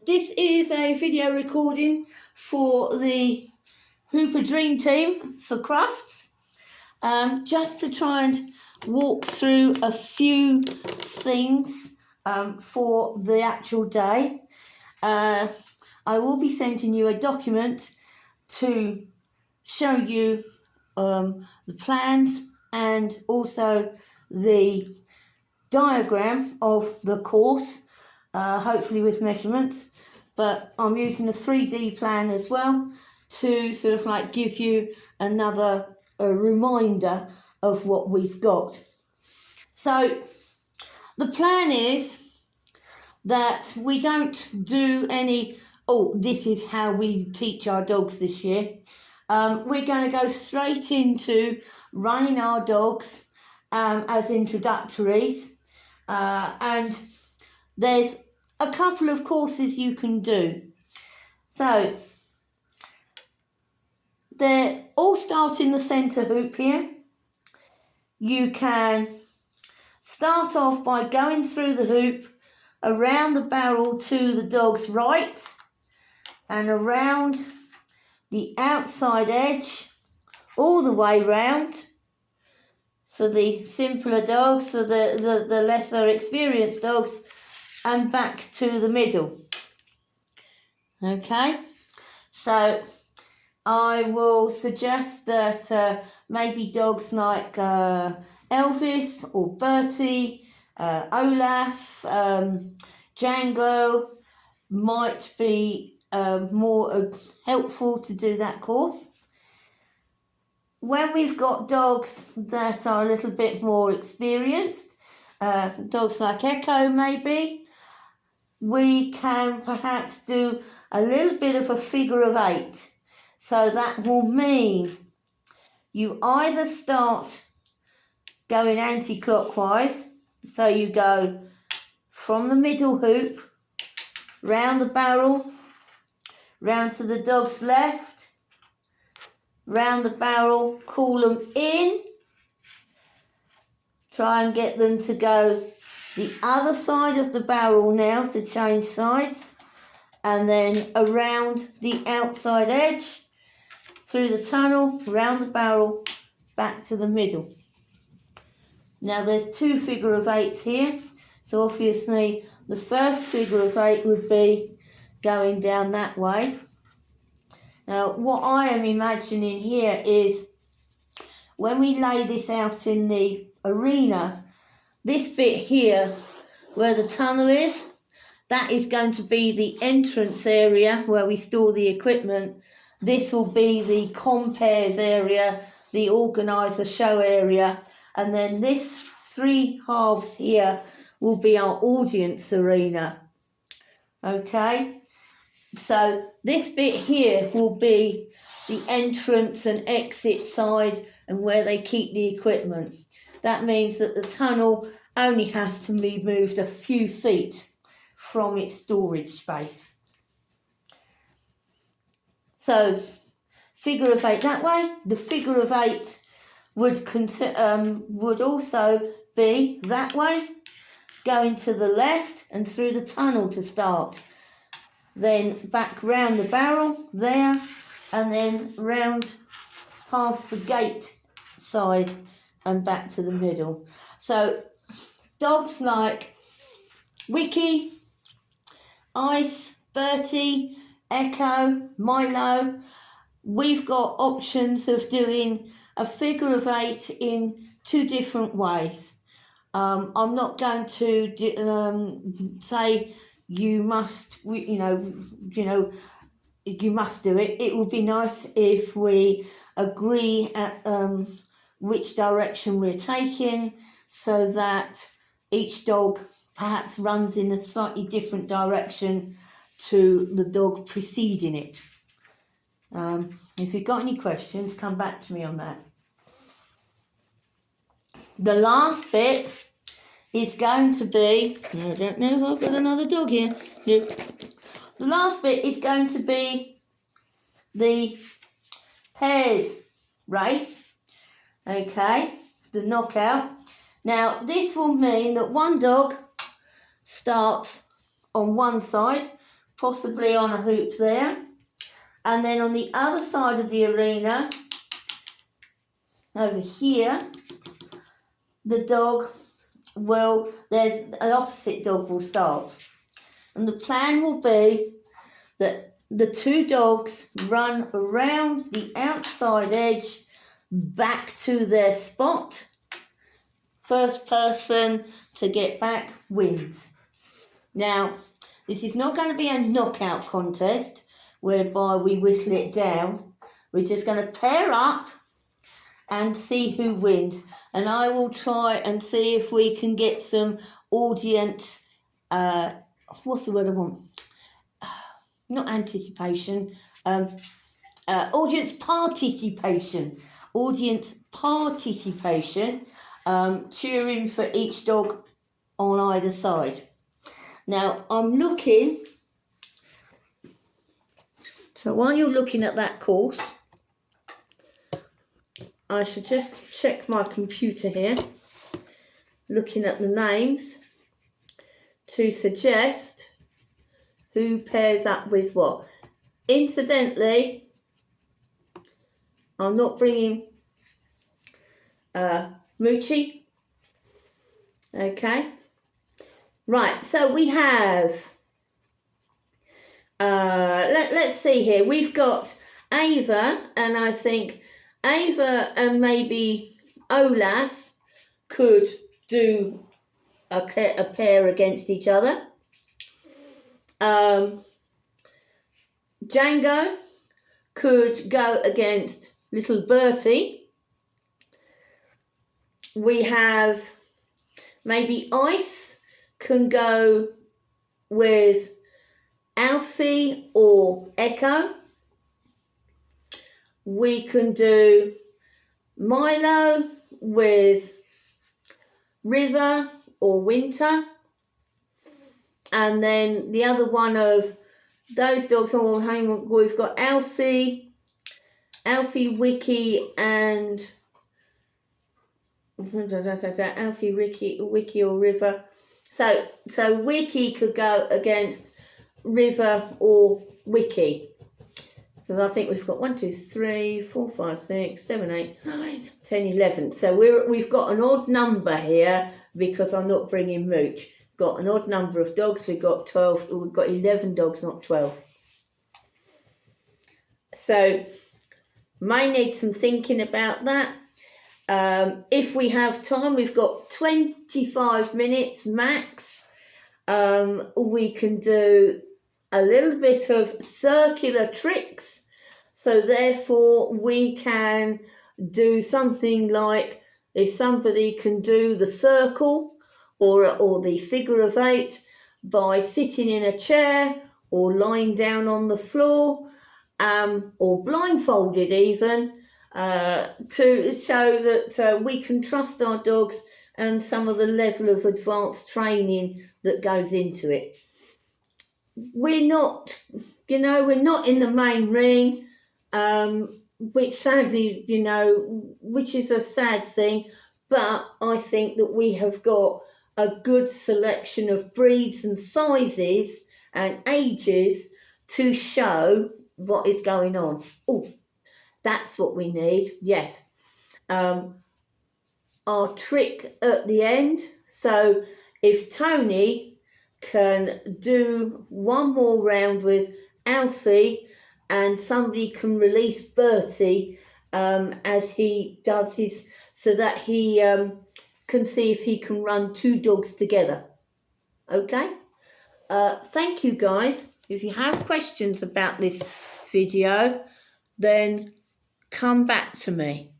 This is a video recording for the Hooper Dream Team for crufts, just to try and walk through a few things for the actual day. I will be sending you a document to show you the plans and also the diagram of the course, hopefully with measurements, but I'm using a 3D plan as well to sort of like give you another reminder of what we've got. So the plan is that we don't do any, this is how we teach our dogs this year. We're going to go straight into running our dogs as introductories, and there's a couple of courses you can do. So they're all start in the centre hoop here. You can start off by going through the hoop, around the barrel to the dog's right, and around the outside edge, all the way round for the simpler dogs, for the lesser experienced dogs, and back to the middle. Okay, so I will suggest that maybe dogs like Elvis or Bertie, Olaf, Django might be more helpful to do that course. When we've got dogs that are a little bit more experienced, dogs like Echo maybe, we can perhaps do a little bit of a figure of 8. So that will mean you either start going anti-clockwise, so you go from the middle hoop, round the barrel, round to the dog's left, round the barrel, call them in, try and get them to go the other side of the barrel now to change sides, and then around the outside edge, through the tunnel, round the barrel, back to the middle. Now there's 2 figure of 8s here, so obviously the first figure of 8 would be going down that way. Now what I am imagining here is when we lay this out in the arena, this bit here where the tunnel is, that is going to be the entrance area where we store the equipment. This will be the compares area, the organiser show area, and then this 3 halves here will be our audience arena. Okay, so this bit here will be the entrance and exit side and where they keep the equipment. That means that the tunnel only has to be moved a few feet from its storage space. So figure of 8 that way. The figure of 8 would also be that way, going to the left and through the tunnel to start. Then back round the barrel there, and then round past the gate side and back to the middle. So dogs like Wiki, Ice, Bertie, Echo, Milo, we've got options of doing a figure of 8 in 2 different ways. I'm not going to say you must, you must do it. It would be nice if we agree at which direction we're taking, so that each dog perhaps runs in a slightly different direction to the dog preceding it. If you've got any questions, come back to me on that. The last bit is going to be, I don't know if I've got another dog here. No. The last bit is going to be the pairs race, okay, the knockout. Now this will mean that one dog starts on one side, possibly on a hoop there. And then on the other side of the arena, over here, there's an opposite dog will start. And the plan will be that the two dogs run around the outside edge back to their spot. First person to get back wins. Now, this is not going to be a knockout contest whereby we whittle it down. We're just going to pair up and see who wins. And I will try and see if we can get some audience, what's the word I want? Not anticipation, audience participation. Audience participation, cheering for each dog on either side. Now, I'm looking, so while you're looking at that course, I should just check my computer here, looking at the names to suggest who pairs up with what. Incidentally, I'm not bringing Moochie. Okay. Right, so we have, let's see here. We've got Ava, and I think Ava and maybe Olaf could do a pair against each other. Django could go against little Bertie. We have maybe Ice can go with Alfie or Echo. We can do Milo with River or Winter. And then the other one of those dogs, we've got Alfie, Wiki, and Alfie, Wiki or River. So Wiki could go against River or Wiki. So I think we've got 1, 2, 3, 4, 5, 6, 7, 8, 9, 10, 11. So we've got an odd number here because I'm not bringing Mooch. Got an odd number of dogs. We've got 12. We've got 11 dogs, not 12. So may need some thinking about that. If we have time, we've got 25 minutes max. We can do a little bit of circular tricks. So therefore we can do something like, if somebody can do the circle or the figure of 8 by sitting in a chair or lying down on the floor, or blindfolded even, to show that we can trust our dogs and some of the level of advanced training that goes into it. We're not in the main ring, which sadly, which is a sad thing, but I think that we have got a good selection of breeds and sizes and ages to show what is going on. Oh, that's what we need, yes. Our trick at the end, so if Tony can do one more round with Alfie and somebody can release Bertie as he does his, so that he can see if he can run 2 dogs together. Okay? Thank you guys. If you have questions about this video, then come back to me.